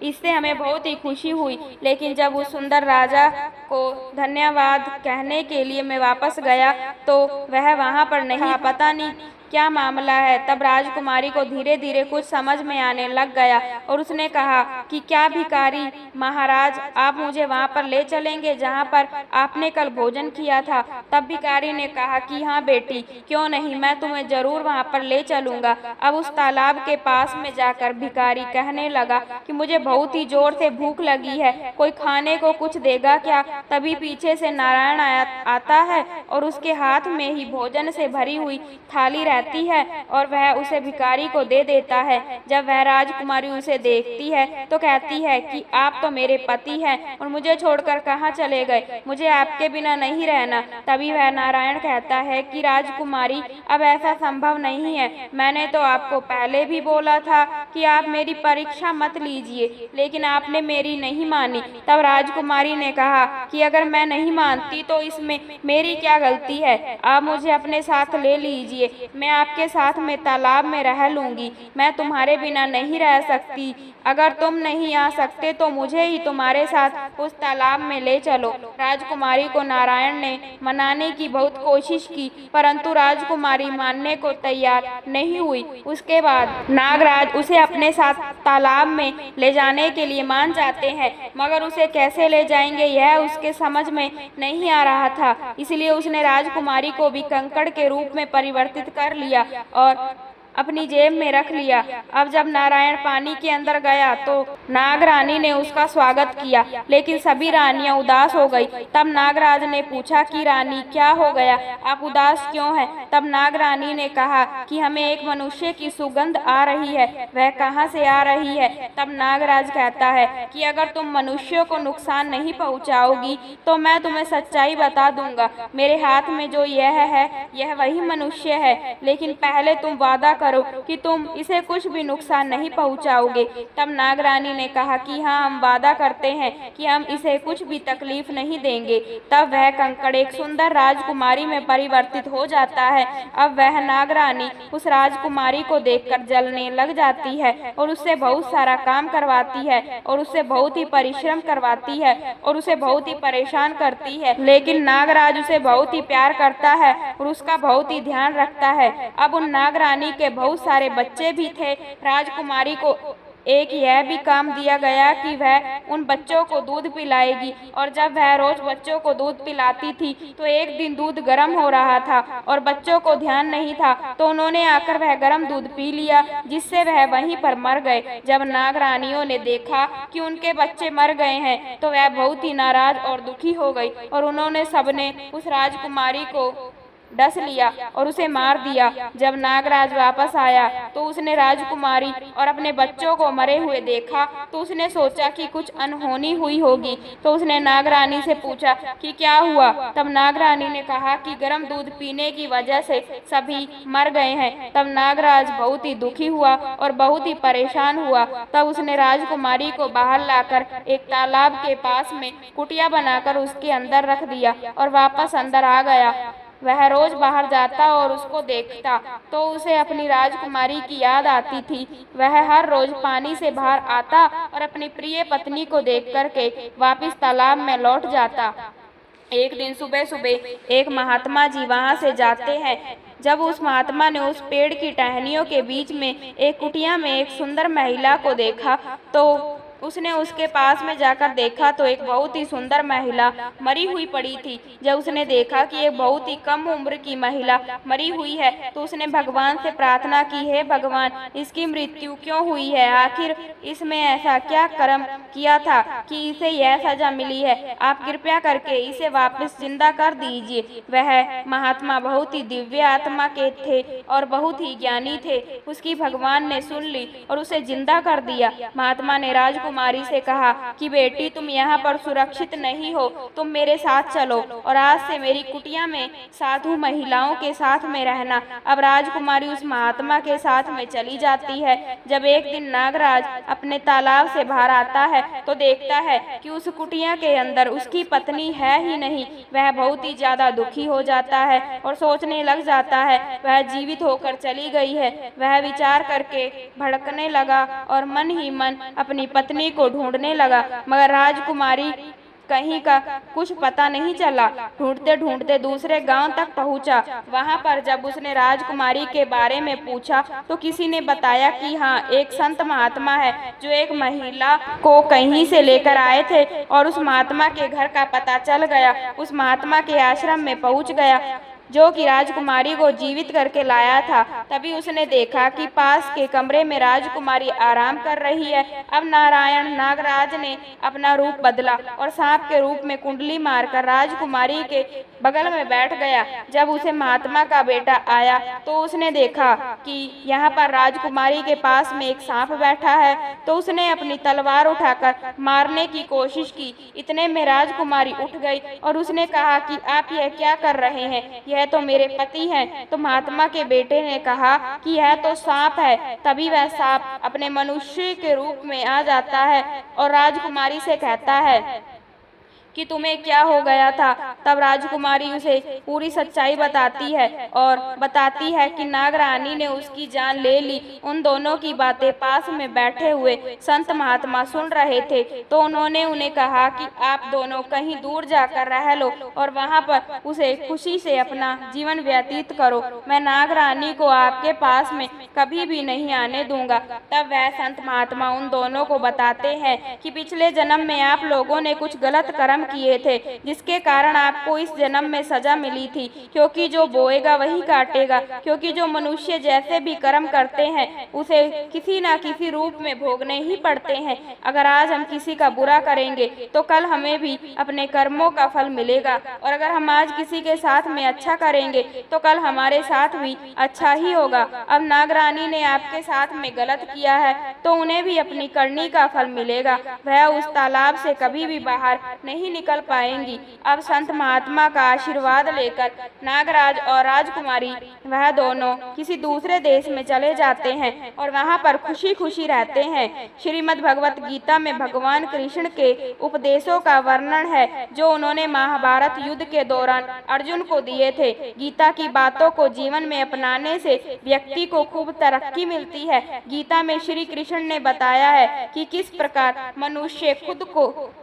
इससे हमें बहुत ही खुशी हुई। लेकिन जब उस सुंदर राजा को धन्यवाद कहने के लिए मैं वापस गया तो वह वहाँ पर नहीं था। पता नहीं क्या मामला है। तब राजकुमारी को धीरे धीरे कुछ समझ में आने लग गया और उसने कहा कि क्या भिखारी महाराज, आप मुझे वहाँ पर ले चलेंगे जहाँ पर आपने कल भोजन किया था। तब भिखारी ने कहा कि हाँ बेटी, क्यों नहीं, मैं तुम्हें जरूर वहाँ पर ले चलूँगा। अब उस तालाब के पास में जाकर भिखारी कहने लगा कि मुझे बहुत ही जोर से भूख लगी है, कोई खाने को कुछ देगा क्या। तभी पीछे से नारायण आता है और उसके हाथ में ही भोजन से भरी हुई थाली रहती है और वह उसे भिखारी को दे देता है। जब वह राजकुमारी उसे देखती है तो कहती है कि आप तो मेरे पति हैं और मुझे छोड़कर कहाँ चले गए, मुझे आपके बिना नहीं रहना। तभी वह नारायण कहता है कि राजकुमारी, अब ऐसा संभव नहीं है। मैंने तो आपको पहले भी बोला था कि आप मेरी परीक्षा मत लीजिए, लेकिन आपने मेरी नहीं मानी। तब राजकुमारी ने कहा कि अगर मैं नहीं मानती तो इसमें मेरी क्या गलती है, आप मुझे अपने साथ ले लीजिए, मैं आपके साथ में तालाब में रह लूंगी। मैं तुम्हारे बिना नहीं रह सकती। अगर तुम नहीं आ सकते तो मुझे ही तुम्हारे साथ उस तालाब में ले चलो। राजकुमारी को नारायण ने मनाने की बहुत कोशिश की, परंतु राजकुमारी मानने को तैयार नहीं हुई। उसके बाद नागराज उसे अपने साथ तालाब में ले जाने के लिए मान जाते हैं, मगर उसे कैसे ले जाएंगे यह उसके समझ में नहीं आ रहा था। इसलिए उसने राजकुमारी को भी कंकड़ के रूप में परिवर्तित कर लिया और अपनी जेब में रख लिया। अब जब नारायण पानी के अंदर गया तो नागरानी ने उसका स्वागत किया, लेकिन सभी रानियां उदास हो गई। तब नागराज ने पूछा कि रानी क्या हो गया, आप उदास क्यों हैं? तब नागरानी ने कहा कि हमें एक मनुष्य की सुगंध आ रही है, वह कहाँ से आ रही है? तब नागराज कहता है कि अगर तुम मनुष्यों को नुकसान नहीं पहुँचाओगी तो मैं तुम्हें सच्चाई बता दूंगा। मेरे हाथ में जो यह है यह वही मनुष्य है, लेकिन पहले तुम वादा करो कि तुम इसे कुछ भी नुकसान नहीं पहुंचाओगे। तब नागरानी ने कहा कि हाँ, हम वादा करते हैं कि हम इसे कुछ भी तकलीफ नहीं देंगे। तब वह कंकड़ एक सुंदर राजकुमारी में परिवर्तित हो जाता है। अब वह नागरानी उस राजकुमारी को देखकर जलने लग जाती है और उससे बहुत सारा काम करवाती है और उससे बहुत ही परिश्रम करवाती है और उसे बहुत ही परेशान करती है, लेकिन नागराज उसे बहुत ही प्यार करता है और उसका बहुत ही ध्यान रखता है। अब उन नागरानी के बहुत सारे बच्चे भी थे। राजकुमारी को एक यह भी काम दिया गया कि वह उन बच्चों को दूध पिलाएगी, और जब वह रोज बच्चों को दूध पिलाती थी तो एक दिन दूध गर्म हो रहा था और बच्चों को ध्यान नहीं था, तो उन्होंने आकर वह गर्म दूध पी लिया, जिससे वह वहीं पर मर गए। जब नागरानियों ने देखा कि उनके बच्चे मर गए हैं तो वह बहुत ही नाराज और दुखी हो गई और उन्होंने सबने उस राजकुमारी को डस लिया और उसे मार दिया। जब नागराज वापस आया तो उसने राजकुमारी और अपने बच्चों को मरे हुए देखा, तो उसने सोचा कि कुछ अनहोनी हुई होगी, तो उसने नागरानी से पूछा कि क्या हुआ। तब नागरानी ने कहा कि गर्म दूध पीने की वजह से सभी मर गए हैं। तब नागराज बहुत ही दुखी हुआ और बहुत ही परेशान हुआ। तब उसने राजकुमारी को बाहर लाकर एक तालाब के पास में कुटिया बनाकर उसके अंदर रख दिया और वापस अंदर आ गया। वह रोज बाहर जाता और उसको देखता तो उसे अपनी राजकुमारी की याद आती थी। वह हर रोज पानी से बाहर आता और अपनी प्रिय पत्नी को देख करके वापस तालाब में लौट जाता। एक दिन सुबह सुबह एक महात्मा जी वहां से जाते हैं। जब उस महात्मा ने उस पेड़ की टहनियों के बीच में एक कुटिया में एक सुंदर महिला को देखा, तो उसने उसके पास में जाकर देखा तो एक बहुत ही सुंदर महिला मरी हुई पड़ी थी। जब उसने देखा कि एक बहुत ही कम उम्र की महिला मरी हुई है तो उसने भगवान से प्रार्थना की, हे भगवान, इसकी मृत्यु क्यों हुई है? आखिर इसमें ऐसा क्या कर्म किया था कि इसे यह सजा मिली है? आप कृपया करके इसे वापस जिंदा कर दीजिए। वह महात्मा बहुत ही दिव्य आत्मा के थे और बहुत ही ज्ञानी थे। उसकी भगवान ने सुन ली और उसे जिंदा कर दिया। महात्मा ने राजकुमारी से कहा कि बेटी, तुम यहाँ पर सुरक्षित नहीं हो, तुम मेरे साथ चलो और आज से मेरी कुटिया में साधु महिलाओं के साथ में रहना। अब राजकुमारी उस महात्मा के साथ में चली जाती है। जब एक दिन नागराज अपने तालाब से बाहर आता है तो देखता है कि उस कुटिया के अंदर उसकी पत्नी है ही नहीं। वह बहुत ही ज्यादा दुखी हो जाता है और सोचने लग जाता है वह जीवित होकर चली गई है। वह विचार करके भड़कने लगा और मन ही मन अपनी पत्नी को ढूंढने लगा, मगर राजकुमारी कहीं का कुछ पता नहीं चला। ढूंढते ढूंढते दूसरे गांव तक पहुंचा। वहां पर जब उसने राजकुमारी के बारे में पूछा तो किसी ने बताया कि हाँ, एक संत महात्मा है जो एक महिला को कहीं से लेकर आए थे और उस महात्मा के घर का पता चल गया। उस महात्मा के आश्रम में पहुंच गया जो कि राजकुमारी को जीवित करके लाया था। तभी उसने देखा कि पास के कमरे में राजकुमारी आराम कर रही है। अब नारायण नागराज ने अपना रूप बदला और सांप के रूप में कुंडली मारकर राजकुमारी के बगल में बैठ गया। जब उसे महात्मा का बेटा आया तो उसने देखा कि यहाँ पर राजकुमारी के पास में एक सांप बैठा है, तो उसने अपनी तलवार उठाकर मारने की कोशिश की। इतने में राजकुमारी उठ गई और उसने कहा कि आप यह क्या कर रहे हैं, यह तो मेरे पति हैं। तो महात्मा के बेटे ने कहा कि यह तो सांप है। तभी वह सांप अपने मनुष्य के रूप में आ जाता है और राजकुमारी से कहता है कि तुम्हें क्या हो गया था। तब राजकुमारी उसे पूरी सच्चाई बताती है और बताती है कि नागरानी ने उसकी जान ले ली। उन दोनों की बातें पास में बैठे हुए संत महात्मा सुन रहे थे, तो उन्होंने उन्हें कहा कि आप दोनों कहीं दूर जाकर रह लो और वहां पर उसे खुशी से अपना जीवन व्यतीत करो। मैं नागरानी को आपके पास में कभी भी नहीं आने दूंगा। तब वह संत महात्मा उन दोनों को बताते हैं कि पिछले जन्म में आप लोगों ने कुछ गलत कर्म किए थे, जिसके कारण आपको इस जन्म में सजा मिली थी। क्योंकि जो बोएगा वही काटेगा। क्योंकि जो मनुष्य जैसे भी कर्म करते हैं उसे किसी न किसी रूप में भोगने ही पड़ते हैं। अगर आज हम किसी का बुरा करेंगे तो कल हमें भी अपने कर्मों का फल मिलेगा, और अगर हम आज किसी के साथ में अच्छा करेंगे तो कल हमारे साथ भी अच्छा ही होगा। अब नागरानी ने आपके साथ में गलत किया है तो उन्हें भी अपनी करनी का फल मिलेगा। वह उस तालाब से कभी भी बाहर नहीं निकल पाएंगी। अब संत महात्मा का आशीर्वाद लेकर नागराज और राजकुमारी वह दोनों किसी दूसरे देश में चले जाते हैं और वहां पर खुशी खुशी रहते हैं। श्रीमद् भगवत गीता में भगवान कृष्ण के उपदेशों का वर्णन है जो उन्होंने महाभारत युद्ध के दौरान अर्जुन को दिए थे। गीता की बातों को जीवन में अपनाने से व्यक्ति को खूब तरक्की मिलती है। गीता में श्री कृष्ण ने बताया है कि किस प्रकार मनुष्य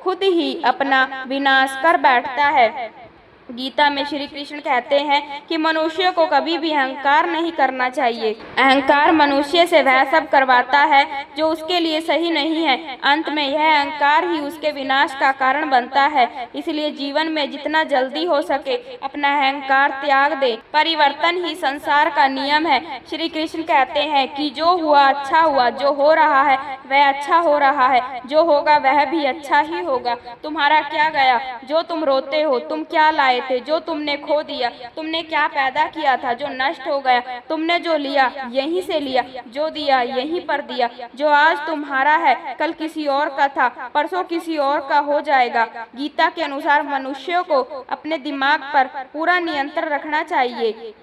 खुद ही अपना विनाश कर बैठता है। गीता में श्री कृष्ण कहते हैं कि मनुष्य को कभी भी अहंकार नहीं करना चाहिए। अहंकार मनुष्य से वह सब करवाता है जो उसके लिए सही नहीं है। अंत में यह अहंकार ही उसके विनाश का कारण बनता है। इसलिए जीवन में जितना जल्दी हो सके अपना अहंकार त्याग दे। परिवर्तन ही संसार का नियम है। श्री कृष्ण कहते हैं कि जो हुआ अच्छा हुआ, जो हो रहा है वह अच्छा हो रहा है, जो होगा वह भी अच्छा ही होगा। तुम्हारा क्या गया जो तुम रोते हो, तुम क्या लाए थे जो तुमने खो दिया, तुमने क्या पैदा किया था जो नष्ट हो गया, तुमने जो लिया यहीं से लिया, जो दिया यहीं पर दिया। जो आज तुम्हारा है कल किसी और का था, परसों किसी और का हो जाएगा। गीता के अनुसार मनुष्यों को अपने दिमाग पर पूरा नियंत्रण रखना चाहिए।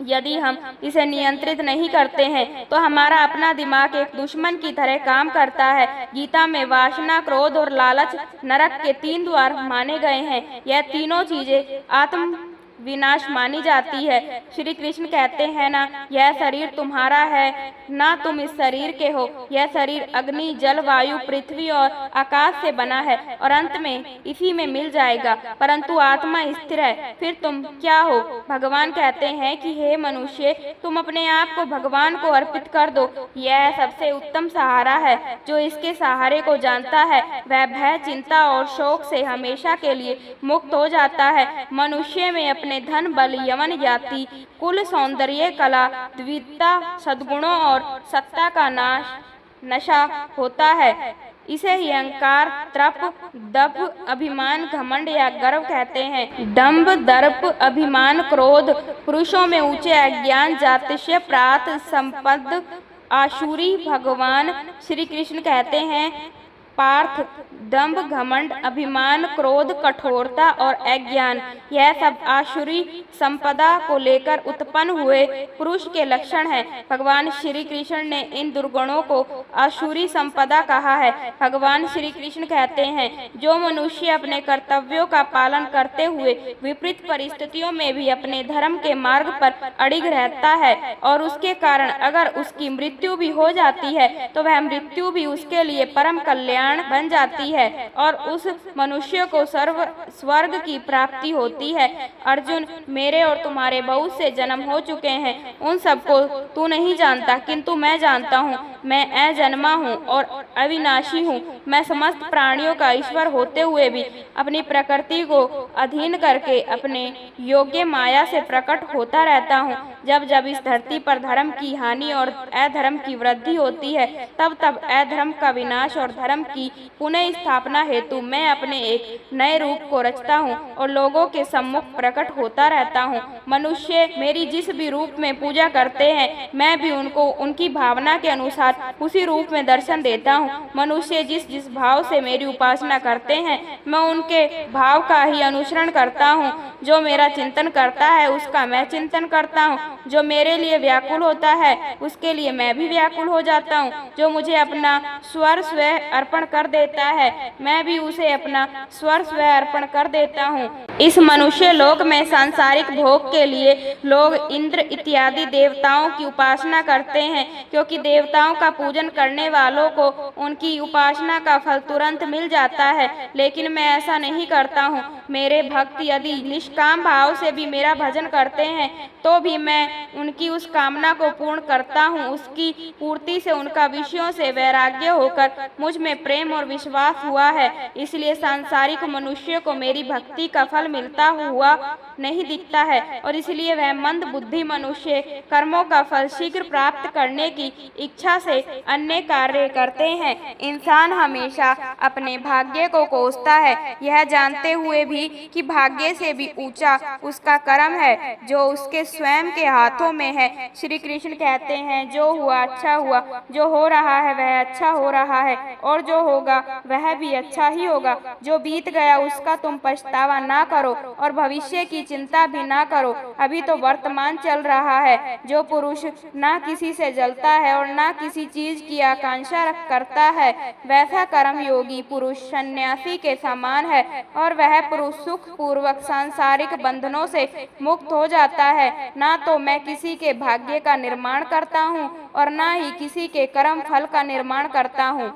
यदि हम इसे नियंत्रित नहीं करते हैं तो हमारा अपना दिमाग एक दुश्मन की तरह काम करता है। गीता में वासना, क्रोध और लालच नरक के 3 द्वार माने गए हैं। यह तीनों चीजें आत्म विनाश मानी जाती है। श्री कृष्ण कहते हैं ना, यह शरीर तुम्हारा है, ना तुम इस शरीर के हो। यह शरीर अग्नि, जल, वायु, पृथ्वी और आकाश से बना है और अंत में इसी में मिल जाएगा, परंतु आत्मा स्थिर है। फिर तुम क्या हो? भगवान कहते हैं कि हे मनुष्य, तुम अपने आप को भगवान को अर्पित कर दो। यह सबसे उत्तम सहारा है। जो इसके सहारे को जानता है वह भय, चिंता और शोक से हमेशा के लिए मुक्त हो जाता है। मनुष्य में अपने धन, बल, यवन, जाति, कुल, सौंदर्य, कला, द्वितीयता, सद्गुणों और सत्ता का नशा होता है। इसे ही अहंकार, तर्प, दर्प, अभिमान, घमंड या गर्व कहते हैं। दंभ, दर्प, अभिमान, क्रोध पुरुषों में ऊंचे अज्ञान, जातिशय, प्रात, संपद, आसुरी। भगवान श्री कृष्ण कहते हैं पार्थ, दंभ, घमंड, अभिमान, क्रोध, कठोरता और अज्ञान यह सब आसुरी संपदा को लेकर उत्पन्न हुए पुरुष के लक्षण हैं। भगवान श्री कृष्ण ने इन दुर्गुणों को आसुरी संपदा कहा है। भगवान श्री कृष्ण कहते हैं जो मनुष्य अपने कर्तव्यों का पालन करते हुए विपरीत परिस्थितियों में भी अपने धर्म के मार्ग पर अड़िग रहता है और उसके कारण अगर उसकी मृत्यु भी हो जाती है तो वह मृत्यु भी उसके लिए परम कल्याण बन जाती है और उस मनुष्य को स्वर्ग की प्राप्ति होती है। अर्जुन, मेरे और तुम्हारे बहुत से जन्म हो चुके हैं, उन सबको तू नहीं जानता किंतु मैं जानता हूँ। मैं अजन्मा हूँ और अविनाशी हूँ। मैं समस्त प्राणियों का ईश्वर होते हुए भी अपनी प्रकृति को अधीन करके अपने योग्य माया से प्रकट होता रहता हूँ। जब जब इस धरती पर धर्म की हानि और अधर्म की वृद्धि होती है, तब तब अधर्म का विनाश और धर्म की पुनः स्थापना हेतु मैं अपने एक नए रूप को रचता हूँ और लोगों के सम्मुख प्रकट होता रहता हूँ। मनुष्य मेरी जिस भी रूप में पूजा करते हैं, मैं भी उनको उनकी भावना के अनुसार उसी रूप में दर्शन देता हूँ। मनुष्य जिस जिस भाव से मेरी उपासना करते हैं, मैं उनके भाव का ही अनुसरण करता हूँ। जो मेरा चिंतन करता है, उसका मैं चिंतन करता हूँ। जो मेरे लिए व्याकुल होता है, उसके लिए मैं भी व्याकुल हो जाता हूँ। जो मुझे अपना स्वर स्वयं अर्पण कर देता है, मैं भी उसे अपना स्वर स्वयं अर्पण कर देता हूँ। इस मनुष्य लोक में सांसारिक भोग के लिए लोग इंद्र इत्यादि देवताओं की उपासना करते हैं, क्योंकि देवताओं का पूजन करने वालों को उनकी उपासना का फल तुरंत मिल जाता है। लेकिन मैं ऐसा नहीं करता हूँ। मेरे भक्त यदि निष्काम भाव से भी मेरा भजन करते हैं, तो भी मैं उनकी उस कामना को पूर्ण करता हूँ। उसकी पूर्ति से उनका विषयों से वैराग्य होकर मुझ में प्रेम और विश्वास हुआ है। इसलिए सांसारिक मनुष्य को मेरी भक्ति का फल मिलता हुआ नहीं दिखता है, और इसलिए वह मंद बुद्धि मनुष्य कर्मों का फल शीघ्र प्राप्त करने की इच्छा से अन्य कार्य करते हैं। इंसान हमेशा अपने भाग्य को कोसता है, यह जानते हुए भी कि भाग्य से भी ऊंचा उसका कर्म है जो उसके स्वयं के हाथों में है। श्री कृष्ण कहते हैं, जो हुआ अच्छा हुआ, जो हो रहा है वह अच्छा हो रहा है, और जो होगा वह भी अच्छा ही होगा। जो बीत गया उसका तुम पछतावा ना करो और भविष्य की चिंता भी ना करो। अभी तो वर्तमान चल रहा है। जो पुरुष ना किसी से जलता है और ना किसी चीज की आकांक्षा करता है, वैसा कर्म योगी पुरुष सन्यासी के समान है, और वह पुरुष सुख पूर्वक सांसारिक बंधनों से मुक्त हो जाता है। ना तो मैं किसी के भाग्य का निर्माण करता हूँ और ना ही किसी के कर्म फल का निर्माण करता हूँ।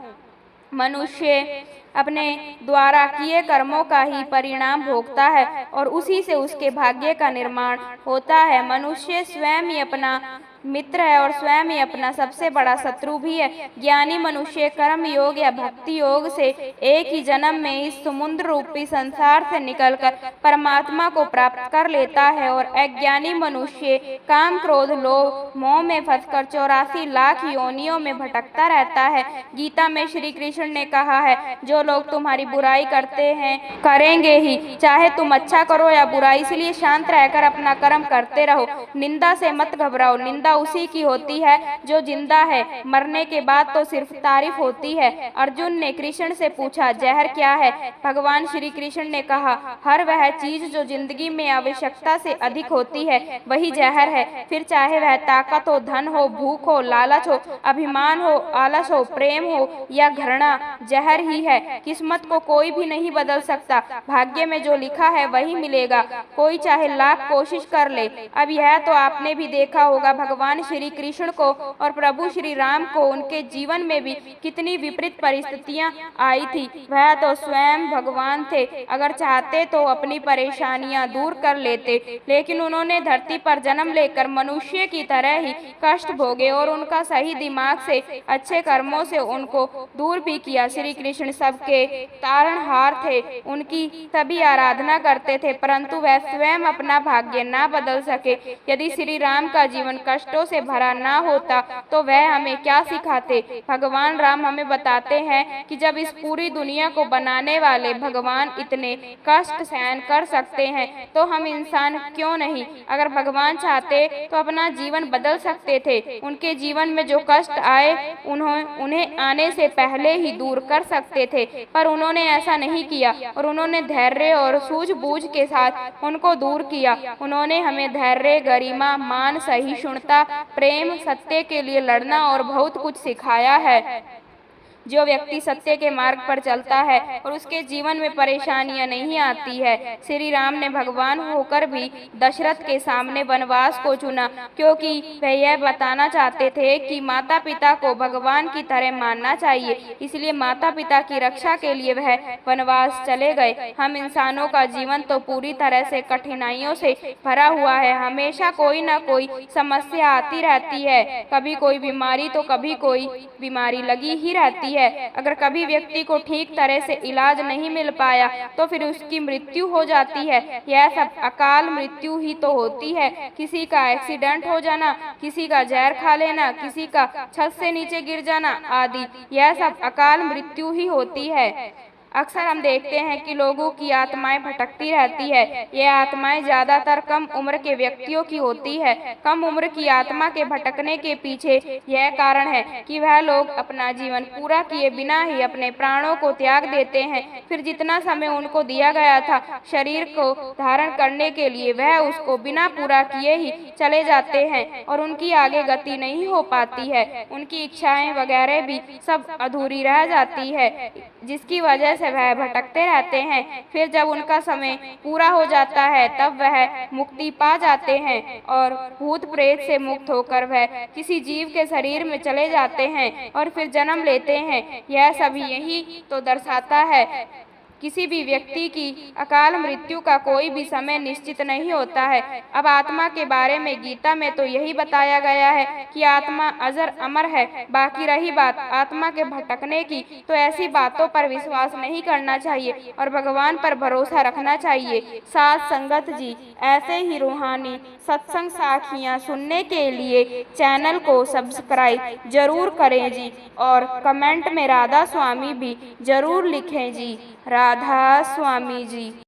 मनुष्य अपने द्वारा किए कर्मों का ही परिणाम भोगता है और उसी से उसके भाग्य का निर्माण होता है। मनुष्य स्वयं ही अपना मित्र है और स्वयं ही अपना सबसे बड़ा शत्रु भी है। ज्ञानी मनुष्य कर्म योग या भक्ति योग से एक ही जन्म में इस समुद्र रूपी संसार से निकलकर परमात्मा को प्राप्त कर लेता है, और अज्ञानी मनुष्य काम क्रोध लोभ मोह में फंसकर 84 लाख योनियों में भटकता रहता है। गीता में श्री कृष्ण ने कहा है, जो लोग तुम्हारी बुराई करते हैं करेंगे ही, चाहे तुम अच्छा करो या बुरा, इसलिए शांत रहकर अपना कर्म करते रहो। निंदा से मत घबराओ, निंदा उसी की होती है जो जिंदा है, मरने के बाद तो सिर्फ तारीफ होती है। अर्जुन ने कृष्ण से पूछा, जहर क्या है? भगवान श्री कृष्ण ने कहा, हर वह चीज जो जिंदगी में आवश्यकता से अधिक होती है वही जहर है। फिर चाहे वह ताकत हो, धन हो, भूख हो, लालच हो, अभिमान हो, आलस हो, प्रेम हो या घृणा, जहर ही है। किस्मत को कोई भी नहीं बदल सकता। भाग्य में जो लिखा है वही मिलेगा, कोई चाहे लाख कोशिश कर ले। अब यह तो आपने भी देखा होगा, भगवान श्री कृष्ण को और प्रभु श्री राम को उनके जीवन में भी कितनी विपरीत परिस्थितियां आई थी। वह तो स्वयं भगवान थे, अगर चाहते तो अपनी परेशानियां दूर कर लेते, लेकिन उन्होंने धरती पर जन्म लेकर मनुष्य की तरह ही कष्ट भोगे और उनका सही दिमाग से अच्छे कर्मों से उनको दूर भी किया। श्री कृष्ण सबके तारणहार थे, उनकी सभी आराधना करते थे, परंतु वह स्वयं अपना भाग्य ना बदल सके। यदि श्री राम का जीवन कष्टों से भरा ना होता तो वह हमें क्या सिखाते? भगवान राम हमें बताते हैं कि जब इस पूरी दुनिया को बनाने वाले भगवान इतने कष्ट सहन कर सकते हैं, तो हम इंसान क्यों नहीं? अगर भगवान चाहते तो अपना जीवन बदल सकते थे। उनके जीवन में जो कष्ट आए उन्हें आने से पहले ही दूर कर सकते थे, पर उन्होंने ऐसा नहीं किया और उन्होंने धैर्य और सूझबूझ के साथ उनको दूर किया। उन्होंने हमें धैर्य, गरिमा, मान, सहिष्णुता, प्रेम, सत्य के लिए लड़ना और बहुत कुछ सिखाया है। जो व्यक्ति सत्य के मार्ग पर चलता है और उसके जीवन में परेशानियां नहीं आती है। श्री राम ने भगवान होकर भी दशरथ के सामने वनवास को चुना, क्योंकि वह यह बताना चाहते थे कि माता पिता को भगवान की तरह मानना चाहिए। इसलिए माता पिता की रक्षा के लिए वह वनवास चले गए। हम इंसानों का जीवन तो पूरी तरह से कठिनाइयों से भरा हुआ है। हमेशा कोई न कोई समस्या आती रहती है, कभी कोई बीमारी तो कभी कोई बीमारी लगी ही रहती है। अगर कभी व्यक्ति को ठीक तरह से इलाज नहीं मिल पाया तो फिर उसकी मृत्यु हो जाती है। यह सब अकाल मृत्यु ही तो होती है। किसी का एक्सीडेंट हो जाना, किसी का जहर खा लेना, किसी का छत से नीचे गिर जाना आदि, यह सब अकाल मृत्यु ही होती है। अक्सर हम देखते हैं कि लोगों की आत्माएं भटकती रहती है। ये आत्माएं ज्यादातर कम उम्र के व्यक्तियों की होती है। कम उम्र की आत्मा के भटकने के पीछे यह कारण है कि वह लोग अपना जीवन पूरा किए बिना ही अपने प्राणों को त्याग देते हैं। फिर जितना समय उनको दिया गया था शरीर को धारण करने के लिए, वह उसको बिना पूरा किए ही चले जाते हैं और उनकी आगे गति नहीं हो पाती है। उनकी इच्छाएं वगैरह भी सब अधूरी रह जाती है, जिसकी वजह से वह भटकते रहते हैं। फिर जब उनका समय पूरा हो जाता है तब वह मुक्ति पा जाते हैं और भूत प्रेत से मुक्त होकर वह किसी जीव के शरीर में चले जाते हैं और फिर जन्म लेते हैं। यह सभी यही तो दर्शाता है किसी भी व्यक्ति की अकाल मृत्यु का कोई भी समय निश्चित नहीं होता है। अब आत्मा के बारे में गीता में तो यही बताया गया है कि आत्मा अजर अमर है। बाकी रही बात आत्मा के भटकने की, तो ऐसी बातों पर विश्वास नहीं करना चाहिए और भगवान पर भरोसा रखना चाहिए। साथ संगत जी, ऐसे ही रूहानी सत्संग साखियाँ सुनने के लिए चैनल को सब्सक्राइब जरूर करें जी, और कमेंट में राधा स्वामी भी जरूर लिखें जी। राधा स्वामी जी।